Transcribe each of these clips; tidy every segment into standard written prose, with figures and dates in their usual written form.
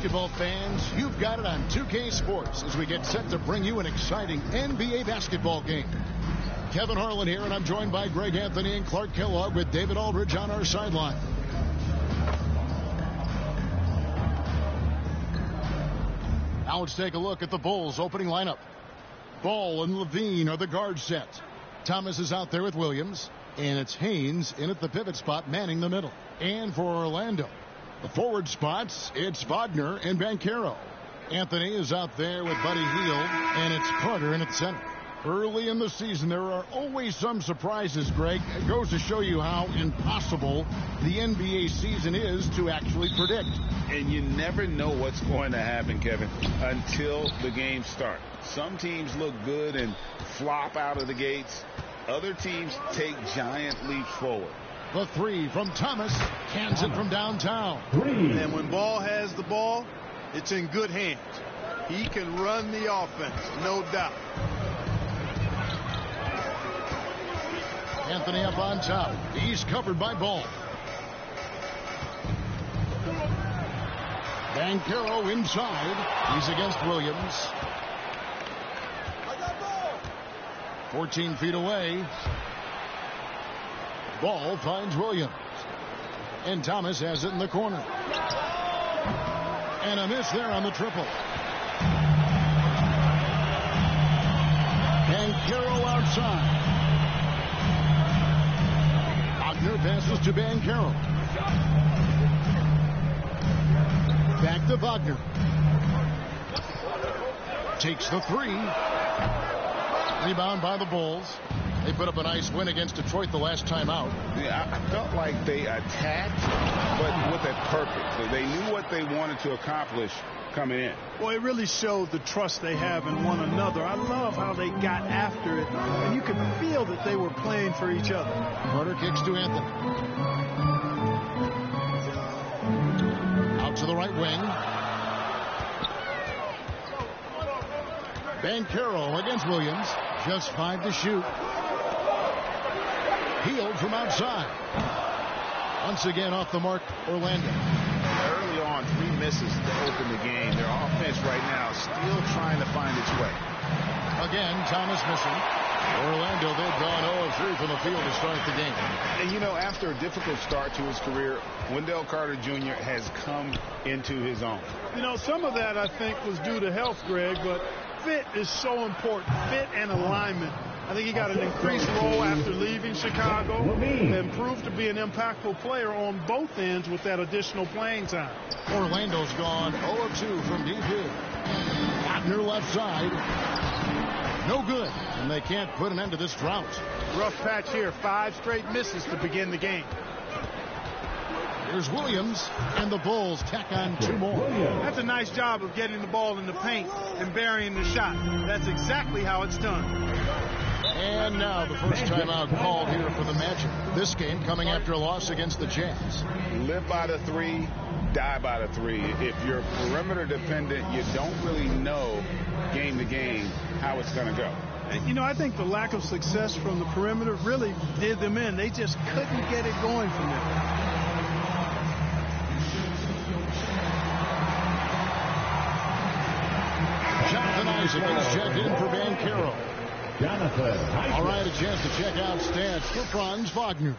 basketball fans, you've got it on 2K Sports as we get set to bring you an exciting NBA basketball game. Kevin Harlan here, and I'm joined by Greg Anthony and Clark Kellogg with David Aldridge on our sideline. Now let's take a look at the Bulls' opening lineup. Ball and Levine are the guard sets. Thomas is out there with Williams, and it's Haynes in at the pivot spot manning the middle. And for Orlando, the forward spots, it's Wagner and Banchero. Anthony is out there with Buddy Hield, and it's Carter in at center. Early in the season, there are always some surprises, Greg. It goes to show you how impossible the NBA season is to actually predict. And you never know what's going to happen, Kevin, until the game starts. Some teams look good and flop out of the gates. Other teams take giant leaps forward. The three from Thomas, cans it from downtown. And when Ball has the ball, it's in good hands. He can run the offense, no doubt. Anthony up on top. He's covered by Ball. Banchero inside. He's against Williams. 14 feet away. Ball finds Williams. And Thomas has it in the corner. And a miss there on the triple. Banchero outside. Wagner passes to Banchero. Back to Wagner. Takes the three. Rebound by the Bulls. They put up a nice win against Detroit the last time out. Yeah, I felt like they attacked, but with a purpose. So they knew what they wanted to accomplish coming in. Well, it really showed the trust they have in one another. I love how they got after it, and you could feel that they were playing for each other. Carter kicks to Anthony. Out to the right wing. Banchero against Williams. Just 5 to shoot. Hield from outside. Once again off the mark, Orlando. Early on, 3 misses to open the game. Their offense right now still trying to find its way. Again, Thomas missing. Orlando, they've gone 0-3 from the field to start the game. And, you know, after a difficult start to his career, Wendell Carter Jr. has come into his own. You know, some of that, I think, was due to health, Greg, but fit is so important. Fit and alignment. I think he got an increased role after leaving Chicago and proved to be an impactful player on both ends with that additional playing time. Orlando's gone 0-2 from deep here. Wagner left side. No good. And they can't put an end to this drought. Rough patch here. 5 straight misses to begin the game. Here's Williams, and the Bulls tack on 2 more. That's a nice job of getting the ball in the paint and burying the shot. That's exactly how it's done. And now the first timeout called here for the Magic. This game coming after a loss against the Jazz. Live by the 3, die by the 3. If you're perimeter dependent, you don't really know game to game how it's going to go. And, you know, I think the lack of success from the perimeter really did them in. They just couldn't get it going from there. Jonathan Isaac is checked in for Banchero. All right, a chance to check out stats for Franz Wagner.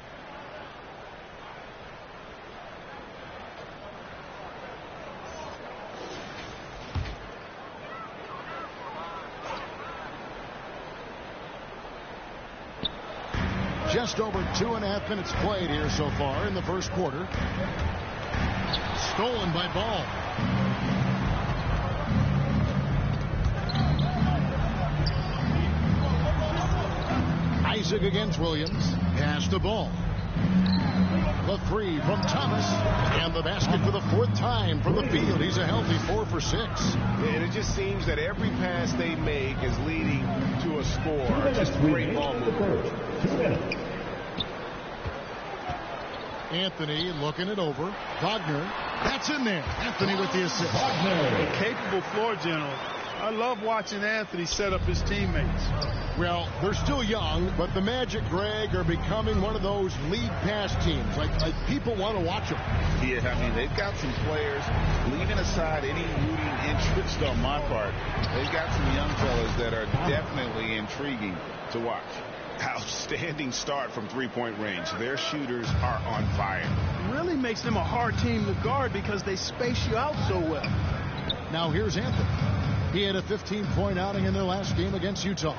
Just over 2.5 minutes played here so far in the first quarter. Stolen by Ball. Isaac against Williams. Pass the ball. The 3 from Thomas. And the basket for the 4th time from the field. He's a healthy 4 for 6. And it just seems that every pass they make is leading to a score. Just great ball movement. Anthony looking it over. Wagner. That's in there. Anthony with the assist. A capable floor general. I love watching Anthony set up his teammates. Well, they're still young, but the Magic, Greg, are becoming one of those league pass teams. Like people want to watch them. Yeah, I mean, they've got some players, leaving aside any rooting interest on my part, they've got some young fellas that are definitely intriguing to watch. Outstanding start from three-point range. Their shooters are on fire. It really makes them a hard team to guard because they space you out so well. Now here's Anthony. He had a 15-point outing in their last game against Utah.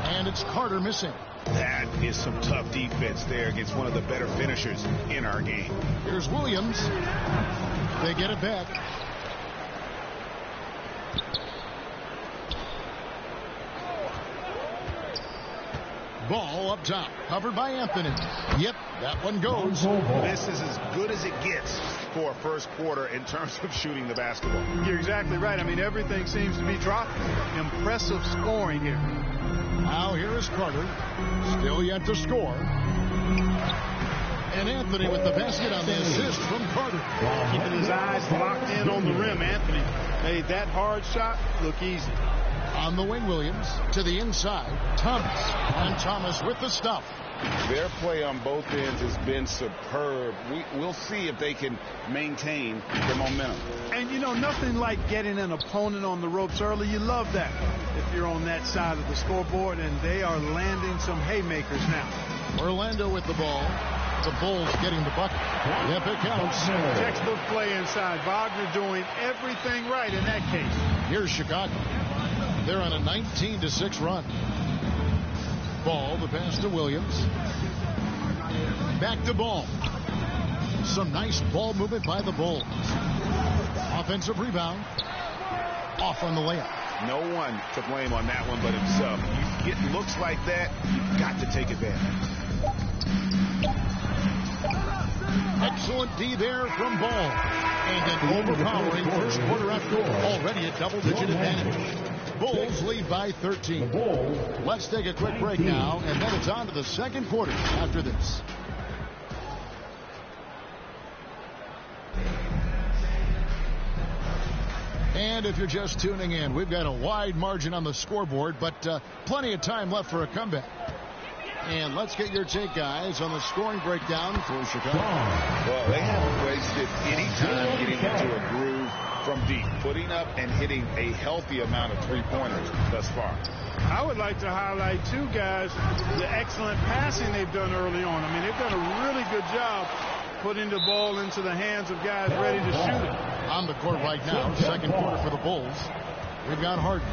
And it's Carter missing. That is some tough defense there against one of the better finishers in our game. Here's Williams. They get it back. Ball up top, covered by Anthony. Yep, that one goes. This is as good as it gets for a first quarter in terms of shooting the basketball. You're exactly right. I mean, everything seems to be dropping. Impressive scoring here. Now here is Carter, still yet to score. And Anthony with the basket on the assist from Carter. Keeping his eyes locked in on the rim. Anthony made that hard shot look easy. On the wing, Williams to the inside. Thomas. And Thomas with the stuff. Their play on both ends has been superb. We'll see if they can maintain the momentum. And, you know, nothing like getting an opponent on the ropes early. You love that if you're on that side of the scoreboard, and they are landing some haymakers now. Orlando with the ball. The Bulls getting the bucket. Yep, it counts. Textbook play inside. Wagner doing everything right in that case. Here's Chicago. They're on a 19-6 run. Ball, the pass to Williams. Back to Ball. Some nice ball movement by the Bulls. Offensive rebound. Off on the layup. No one to blame on that one but himself. You get looks like that, you've got to take advantage. Excellent D there from Ball. And an overpowering first quarter effort. Already a double-digit advantage. Bulls lead by 13. Let's take a quick break now, and then it's on to the second quarter after this. And if you're just tuning in, we've got a wide margin on the scoreboard, but plenty of time left for a comeback. And let's get your take, guys, on the scoring breakdown for Chicago. Well, they haven't wasted any time getting into a groove from deep, putting up and hitting a healthy amount of three-pointers thus far. I would like to highlight, too, guys, the excellent passing they've done early on. I mean, they've done a really good job putting the ball into the hands of guys ready to shoot it. On the court right now, second quarter for the Bulls. We've got Harden.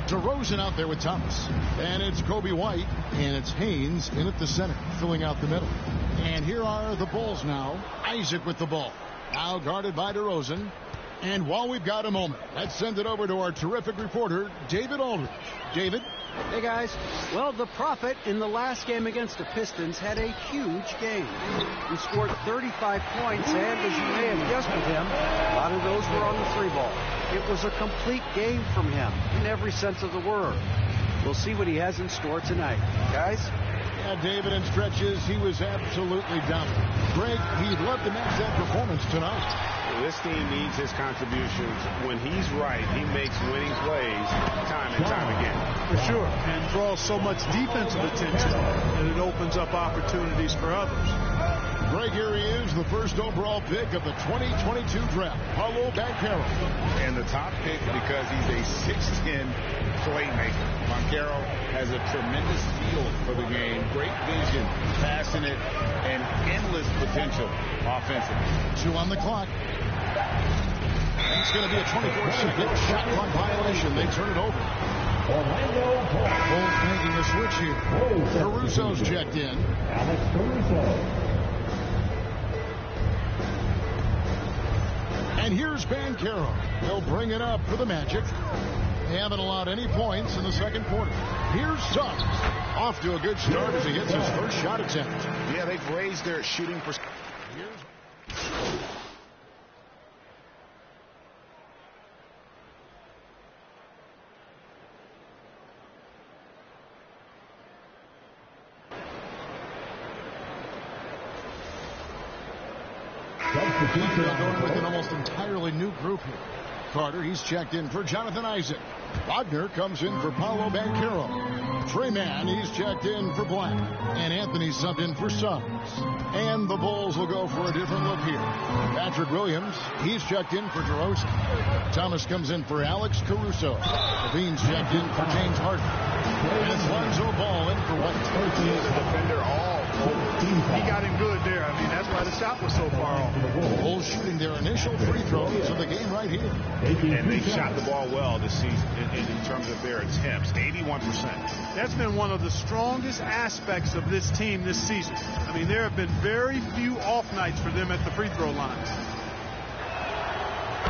DeRozan out there with Thomas. And it's Kobe White. And it's Haynes in at the center, filling out the middle. And here are the Bulls now. Isaac with the ball. Now guarded by DeRozan. And while we've got a moment, let's send it over to our terrific reporter, David Aldridge. David? Hey, guys. Well, the Prophet in the last game against the Pistons had a huge game. He scored 35 points, and as you may have guessed with him, a lot of those were on the three ball. It was a complete game from him in every sense of the word. We'll see what he has in store tonight. Guys? Yeah, David, in stretches, he was absolutely dominant. Greg, he loved to match that performance tonight. This team needs his contributions. When he's right, he makes winning plays time and time again. For sure. And draws so much defensive attention that it opens up opportunities for others. Greg, here he is, the first overall pick of the 2022 draft, Paolo Banchero. And the top pick because he's a 6'10 playmaker. Banchero has a tremendous feel for the game, great vision, passing it, and endless potential offensively. 2 on the clock. It's going to be a 24-second shot clock violation. They turn it over. Bulls making a switch here. Caruso's checked in. Alex Caruso. And here's Banchero. He'll bring it up for the Magic. They haven't allowed any points in the second quarter. Here's Suggs. Off to a good start as he hits his first shot attempt. Yeah, they've raised their shooting percentage. Going with an almost entirely new group here. Carter, he's checked in for Jonathan Isaac. Wagner comes in for Paolo Banchero. Trey Mann, he's checked in for Black. And Anthony subbed in for Suggs. And the Bulls will go for a different look here. Patrick Williams, he's checked in for DeRozan. Thomas comes in for Alex Caruso. Levine's checked in for James Harden. And it's Lonzo Ball in for White. He is a defender all over. He got him good there. I mean, that's why the shot was so far off. Bulls shooting their initial free throws of the game right here. And they shot the ball well this season in terms of their attempts. 81%. That's been one of the strongest aspects of this team this season. I mean, there have been very few off nights for them at the free throw line.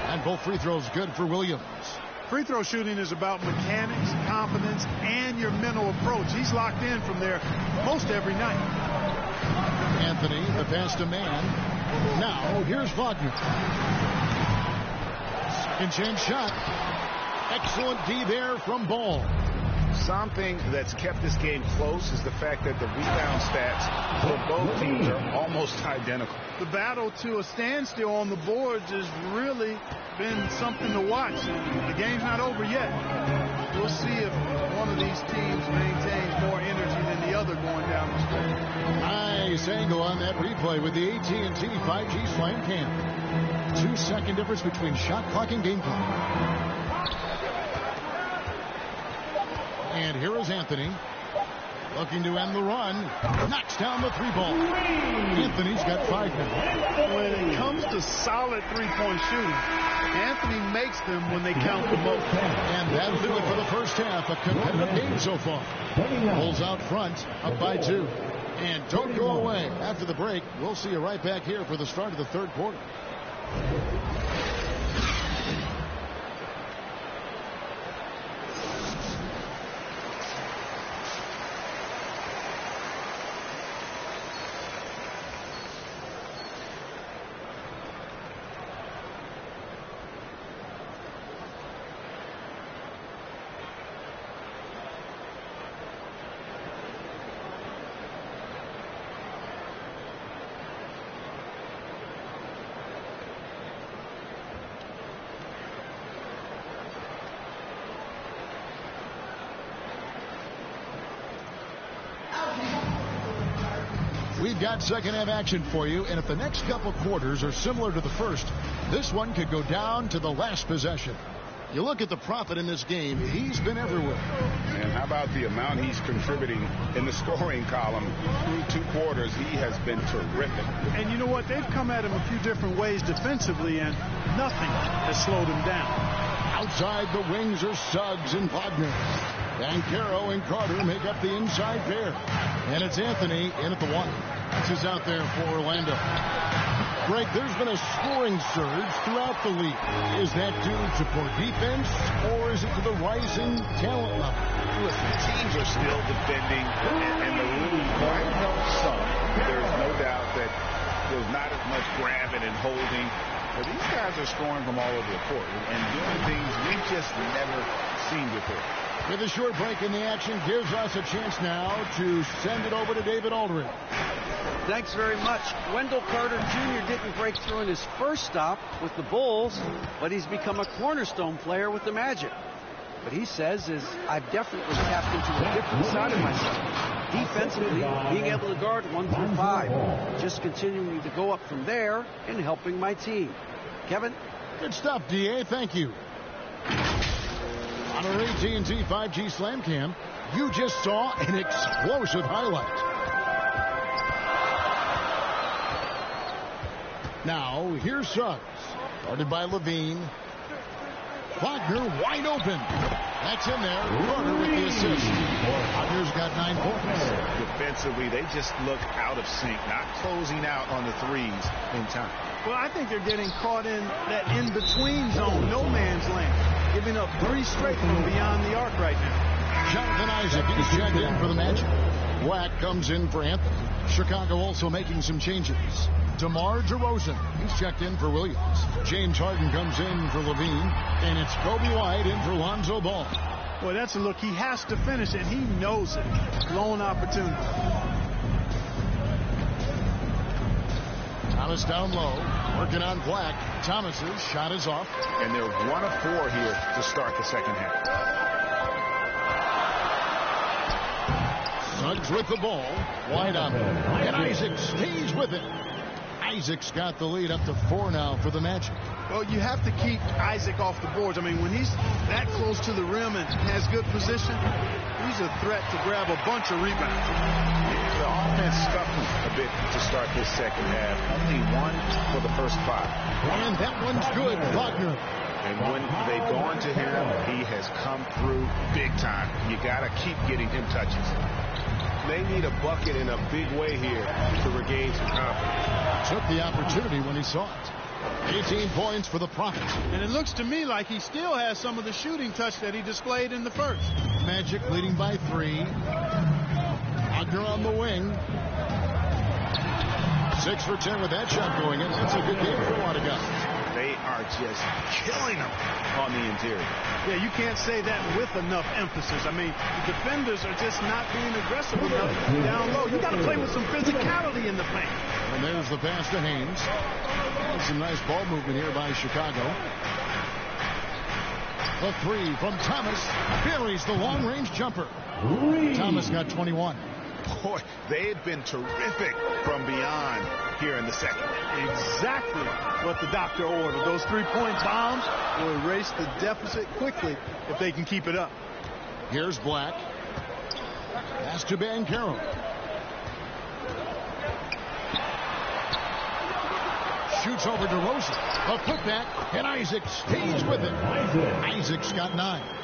And both free throws good for Williams. Free throw shooting is about mechanics, confidence, and your mental approach. He's locked in from there most every night. Anthony, the pass to Mann. Now, here's Wagner. Second chance shot. Excellent D there from Ball. Something that's kept this game close is the fact that the rebound stats for both teams are almost identical. The battle to a standstill on the boards has really been something to watch. The game's not over yet. We'll see if one of these teams maintains more energy than the other going down the stretch. Nice angle on that replay with the AT&T 5G Slam Cam. 2-second difference between shot clock and game clock. And here is Anthony. Looking to end the run. Knocks down the three ball. Anthony's got 5 now. When it comes to solid three-point shooting, Anthony makes them when they count the most. And that'll do it for the first half. A competitive game so far. Bulls out front, up by 2. And don't go away. After the break, we'll see you right back here for the start of the third quarter. We've got second half action for you, and if the next couple quarters are similar to the first, this one could go down to the last possession. You look at the Prophet in this game, he's been everywhere. And how about the amount he's contributing in the scoring column through 2 quarters? He has been terrific. And you know what? They've come at him a few different ways defensively, and nothing has slowed him down. Outside the wings are Suggs and Wagner. Banchero and Carter make up the inside pair. And it's Anthony in at the 1. This is out there for Orlando. Greg, there's been a scoring surge throughout the league. Is that due to poor defense, or is it to the rising talent level? Listen, teams are still defending, and the rule might help some. There's no doubt that there's not as much grabbing and holding. But these guys are scoring from all over the court and doing things we've just never seen before. With a short break in the action, gives us a chance now to send it over to David Aldridge. Thanks very much. Wendell Carter Jr. didn't break through in his first stop with the Bulls, but he's become a cornerstone player with the Magic. What he says is, I've definitely tapped into a different side of myself. Defensively, being able to guard 1 through 5. Just continuing to go up from there and helping my team. Kevin? Good stuff, D.A. Thank you. On our AT&T 5G Slam Cam, you just saw an explosive highlight. Now, here's Suggs. Guarded by Levine. Wagner wide open. That's in there. Carter with the assist. Wagner's got 9 points. Defensively, they just look out of sync, not closing out on the threes in time. Well, I think they're getting caught in that in-between zone, no man's land, giving up 3 straight from beyond the arc right now. Jonathan Isaac is checked in for the Magic. Wack comes in for Anthony. Chicago also making some changes. DeMar DeRozan, he's checked in for Williams. James Harden comes in for Levine. And it's Kobe White in for Lonzo Ball. Boy, that's a look. He has to finish it. He knows it. Lone opportunity. Thomas down low. Working on Black. Thomas's shot is off. And they're 1 of 4 here to start the second half. Suggs with the ball. Wide up. And Isaac stays with it. Isaac's got the lead up to 4 now for the Magic. Well, you have to keep Isaac off the boards. I mean, when he's that close to the rim and has good position, he's a threat to grab a bunch of rebounds. The offense scuffled a bit to start this second half. Only 1 for the first 5. And that one's good. Wagner. And when they've gone to him, he has come through big time. You got to keep getting him touches. They need a bucket in a big way here to regain some confidence. Took the opportunity when he saw it. 18 points for the Prophet. And it looks to me like he still has some of the shooting touch that he displayed in the first. Magic leading by 3. Wagner on the wing. 6 for 10 with that shot going in. That's a good game for a lot of guys. They are just killing them on the interior. Yeah, you can't say that with enough emphasis. I mean, the defenders are just not being aggressive enough down low. You got to play with some physicality in the paint. And there's the pass to Haynes. That's some nice ball movement here by Chicago. The 3 from Thomas. Buries the long-range jumper. Thomas got 21. Boy, they have been terrific from beyond here in the second. Exactly what the doctor ordered. Those 3-point bombs will erase the deficit quickly if they can keep it up. Here's Black. Pass to Banchero. Shoots over to Rosa. A putback, and Isaac stays with it. Isaac's got 9.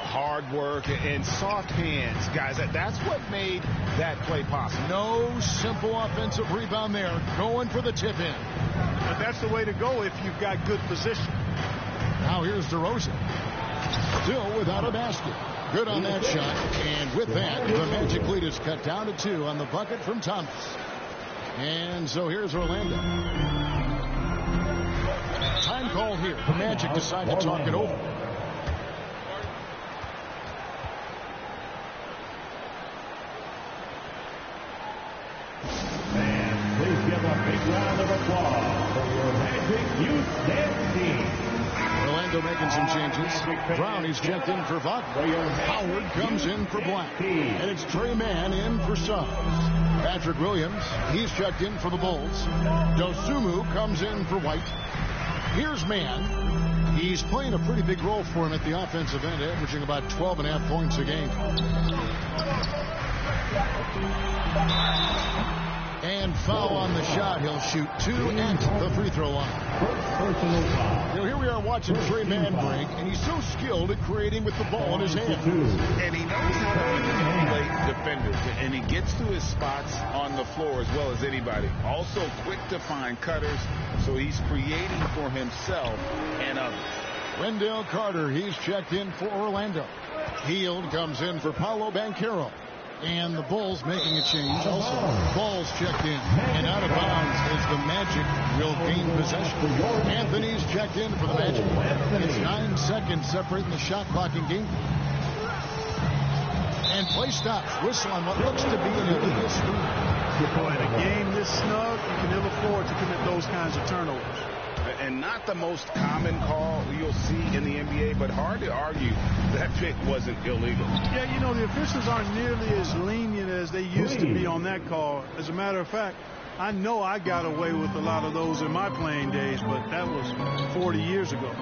Hard work and soft hands, guys. That's what made that play possible. No simple offensive rebound there. Going for the tip in. But that's the way to go if you've got good position. Now here's DeRozan. Still without a basket. Good on that shot. And with that, the Magic lead is cut down to 2 on the bucket from Thomas. And so here's Orlando. Time call here. The Magic decide to talk it over. Round of applause for your Magic Youth Dance Team. Orlando making some changes. Brownie's checked in for Wagner. Howard comes in for Black. And it's Trey Mann in for Suggs. Patrick Williams, he's checked in for the Bulls. Dosunmu comes in for White. Here's Mann. He's playing a pretty big role for him at the offensive end, averaging about 12.5 points a game. And foul on the shot. He'll shoot 2 at the free throw line. Here we are watching Trey Mann break, and he's so skilled at creating with the ball in his hands. And he knows how to manipulate defenders, and he gets to his spots on the floor as well as anybody. Also quick to find cutters, so he's creating for himself and others. Wendell Carter, he's checked in for Orlando. Hield comes in for Paolo Banchero. And the Bulls making a change also. Ball's checked in and out of bounds as the Magic will gain possession. Anthony's checked in for the Magic. It's 9 seconds separating the shot clock and game. And play stops. Whistle on what looks to be an illegal screen. Boy, in a game this snug, you can never afford to commit those kinds of turnovers. And not the most common call you'll see in the NBA, but hard to argue that pick wasn't illegal. Yeah, you know, the officials aren't nearly as lenient as they used to be on that call. As a matter of fact, I know I got away with a lot of those in my playing days, but that was 40 years ago.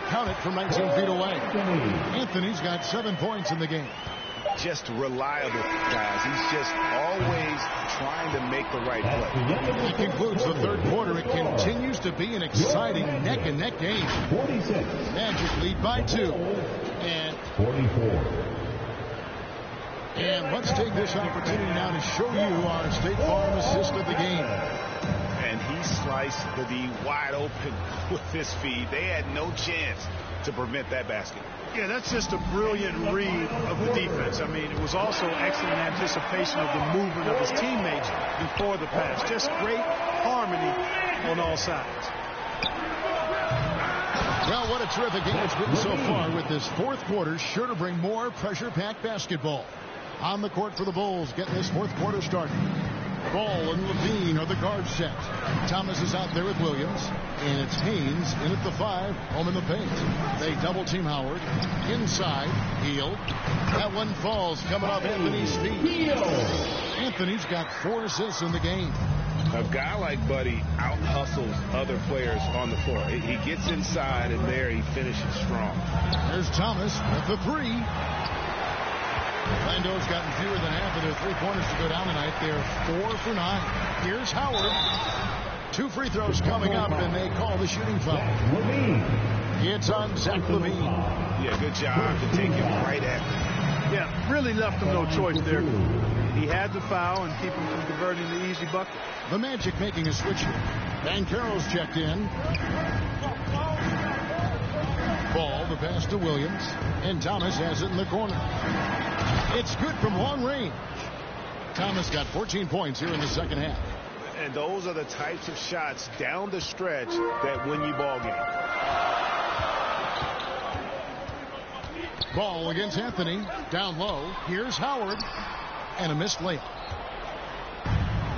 Count it from 19 feet away. Anthony's got 7 points in the game. Just reliable, guys. He's just always trying to make the right play. That concludes the third quarter. It continues to be an exciting neck-and-neck game. 46. Magic lead by 2. And 44. And let's take this opportunity now to show you our State Farm assist of the game. And he sliced the D wide open with his feed. They had no chance to prevent that basket. Yeah, that's just a brilliant read of the defense. I mean, it was also excellent anticipation of the movement of his teammates before the pass. Just great harmony on all sides. Well, what a terrific game it's been so far, with this fourth quarter sure to bring more pressure-packed basketball. On the court for the Bulls, getting this fourth quarter started. Ball and Levine are the guard set. Thomas is out there with Williams. And it's Haynes in at the 5, home in the paint. They double-team Howard. Inside, Hield. That one falls, coming off Anthony's feet. Anthony's got 4 assists in the game. A guy like Buddy out-hustles other players on the floor. He gets inside, and there he finishes strong. There's Thomas with the 3. Orlando's gotten fewer than half of their three-pointers to go down tonight. They're 4 for 9. Here's Howard. 2 free throws coming up, and they call the shooting foul. It's on Zach LaVine. Yeah, good job to take him right at him. Yeah, really left him no choice there. He had to foul and keep him from converting the easy bucket. The Magic making a switch here. Banchero's checked in. Ball, the pass to Williams, and Thomas has it in the corner. It's good from long range. Thomas got 14 points here in the second half. And those are the types of shots down the stretch that win you ball games. Ball against Anthony. Down low. Here's Howard. And a missed layup.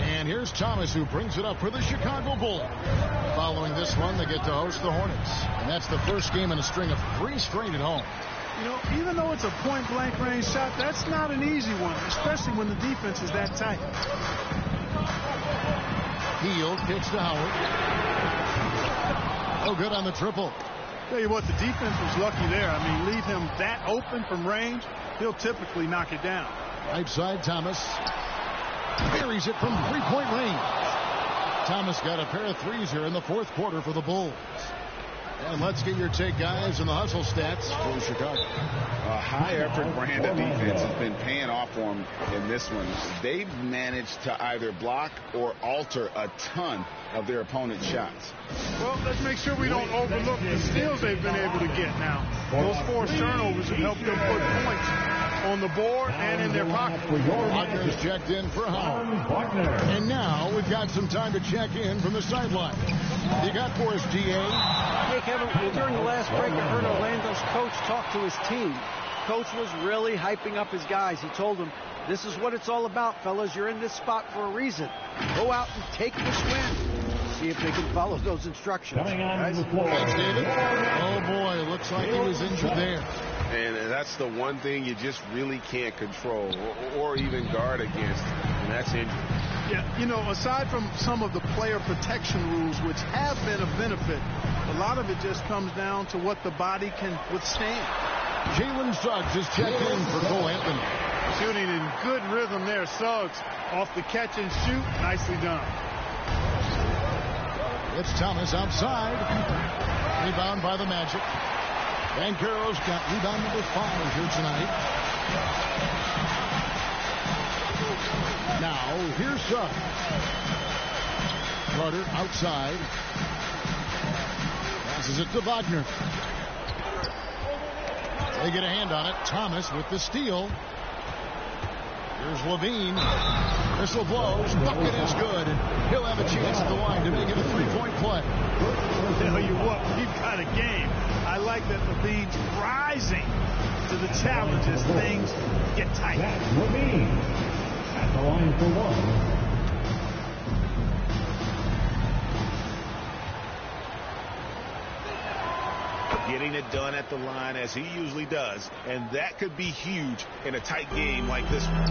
And here's Thomas, who brings it up for the Chicago Bulls. Following this one, they get to host the Hornets. And that's the first game in a string of 3 straight at home. You know, even though it's a point-blank range shot, that's not an easy one, especially when the defense is that tight. Hield kicks to Howard. Oh, good on the triple. Tell you what, the defense was lucky there. I mean, leave him that open from range, he'll typically knock it down. Right side, Thomas. Buries it from 3-point range. Thomas got a pair of threes here in the fourth quarter for the Bulls. And let's get your take, guys, on the hustle stats for Chicago. A high-effort brand of defense has been paying off for them in this one. They've managed to either block or alter a ton of their opponent's shots. Well, let's make sure we don't overlook the steals they've been able to get now. Those forced turnovers have helped them put points on the board and in their pocket. Wagner's checked in for Howard. And now we've got some time to check in from the sideline. You got for us, D.A.? Hey, Kevin, well, during the last break, I heard Orlando's coach talk to his team. Coach was really hyping up his guys. He told them, this is what it's all about, fellas. You're in this spot for a reason. Go out and take this win. See if they can follow those instructions. Thanks, David. Oh, boy, looks like he was injured there. And that's the one thing you just really can't control or even guard against, and that's injury. Yeah, you know, aside from some of the player protection rules, which have been a benefit, a lot of it just comes down to what the body can withstand. Jalen Suggs is checked in for Cole Anthony. Shooting in good rhythm there. Suggs off the catch and shoot. Nicely done. It's Thomas outside. Rebound by the Magic. Banchero's got rebound number 5 here tonight. Now, here's Suggs. Carter outside. Passes it to Wagner. They get a hand on it. Thomas with the steal. Here's LaVine. Whistle blows. Bucket is good. He'll have a chance at the line to make it a 3-point play. I'll tell you what, we've got a game. I like that LaVine's rising to the challenge as things get tight. That's LaVine at the line for 1. Getting it done at the line as he usually does, and that could be huge in a tight game like this one.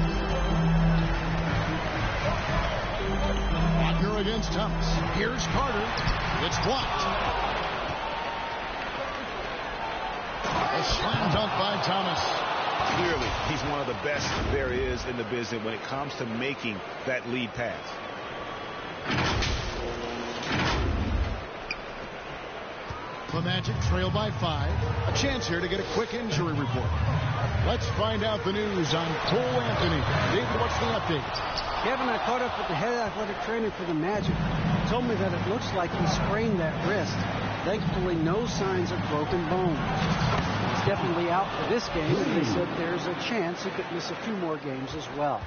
Wagner against Thomas. Here's Carter. It's blocked. A slam dunk by Thomas. Clearly, he's one of the best there is in the business when it comes to making that lead pass. The Magic trail by 5. A chance here to get a quick injury report. Let's find out the news on Cole Anthony. David, what's the update? Kevin, I caught up with the head athletic trainer for the Magic. He told me that it looks like he sprained that wrist. Thankfully, no signs of broken bones. He's definitely out for this game, and they said there's a chance he could miss a few more games as well.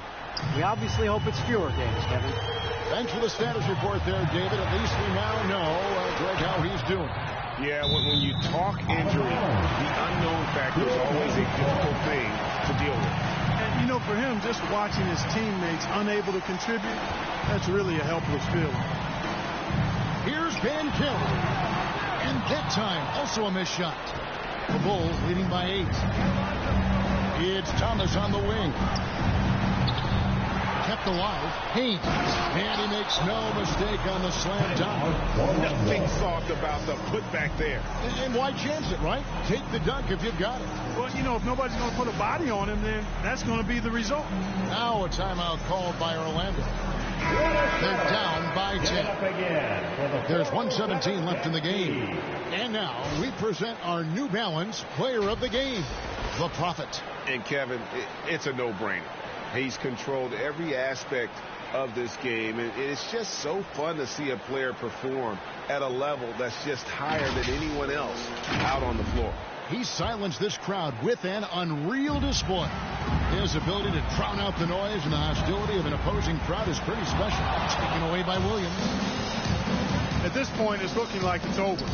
We obviously hope it's fewer games, Kevin. Thanks for the status report there, David. At least we now know, Greg, how he's doing. Yeah, when you talk injury, the unknown factor is always a difficult thing to deal with. And, you know, for him, just watching his teammates unable to contribute, that's really a helpless feeling. Here's Van Kelly. And that time, also a missed shot. The Bulls leading by 8. It's Thomas on the wing. Kept alive. Haynes. And he makes no mistake on the slam dunk. Nothing soft about the putback there. And why chance it, right? Take the dunk if you've got it. Well, you know, if nobody's going to put a body on him, then that's going to be the result. Now a timeout called by Orlando. They're down by 10. There's 1:17 left in the game. And now we present our New Balance Player of the Game, the Prophet. And Kevin, it's a no-brainer. He's controlled every aspect of this game, and it's just so fun to see a player perform at a level that's just higher than anyone else out on the floor. He silenced this crowd with an unreal display. His ability to drown out the noise and the hostility of an opposing crowd is pretty special. Taken away by Williams. At this point, it's looking like it's over.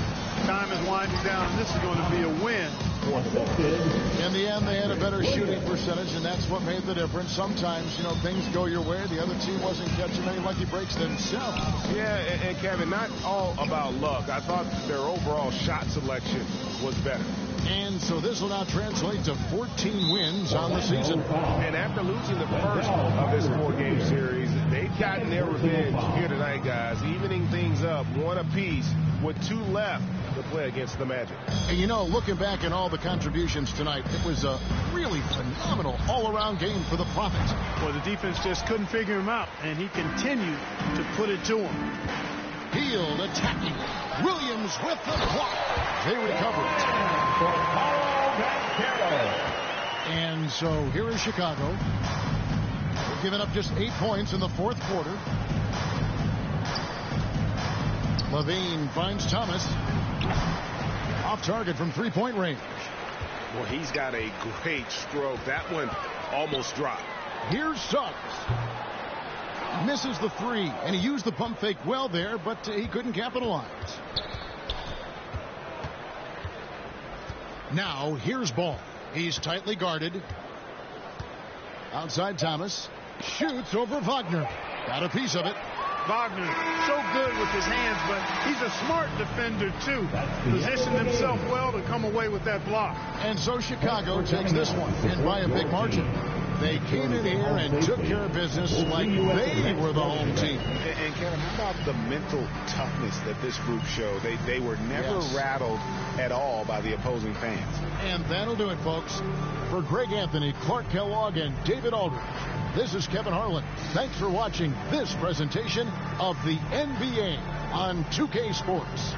Time is winding down, and this is going to be a win. In the end, they had a better shooting percentage, and that's what made the difference. Sometimes, you know, things go your way. The other team wasn't catching many lucky breaks themselves. Yeah, and Kevin, not all about luck. I thought their overall shot selection was better. And so this will now translate to 14 wins on the season. And after losing the first of this 4-game series, they've gotten their revenge here tonight, guys, evening things up, one apiece with 2 left to play against the Magic. And you know, looking back at all the contributions tonight, it was a really phenomenal all-around game for the Prophet. Well, the defense just couldn't figure him out, and he continued to put it to him. Hield attacking. Williams with the block. They recover it. And so here is Chicago. They've given up just 8 points in the fourth quarter. Levine finds Thomas. Off target from 3-point range. Well, he's got a great stroke. That one almost dropped. Here's Suggs. Misses the 3, and he used the pump fake well there, but he couldn't capitalize. Now, here's Ball. He's tightly guarded. Outside Thomas. Shoots over Wagner. Got a piece of it. Wagner, so good with his hands, but he's a smart defender, too. Positioned himself well to come away with that block. And so Chicago takes this one, and by a big margin. They came in here and took care of business like they were the home team. And Kevin, how about the mental toughness that this group showed? They were never rattled at all by the opposing fans. And that'll do it, folks. For Greg Anthony, Clark Kellogg, and David Aldridge, this is Kevin Harlan. Thanks for watching this presentation of the NBA on 2K Sports.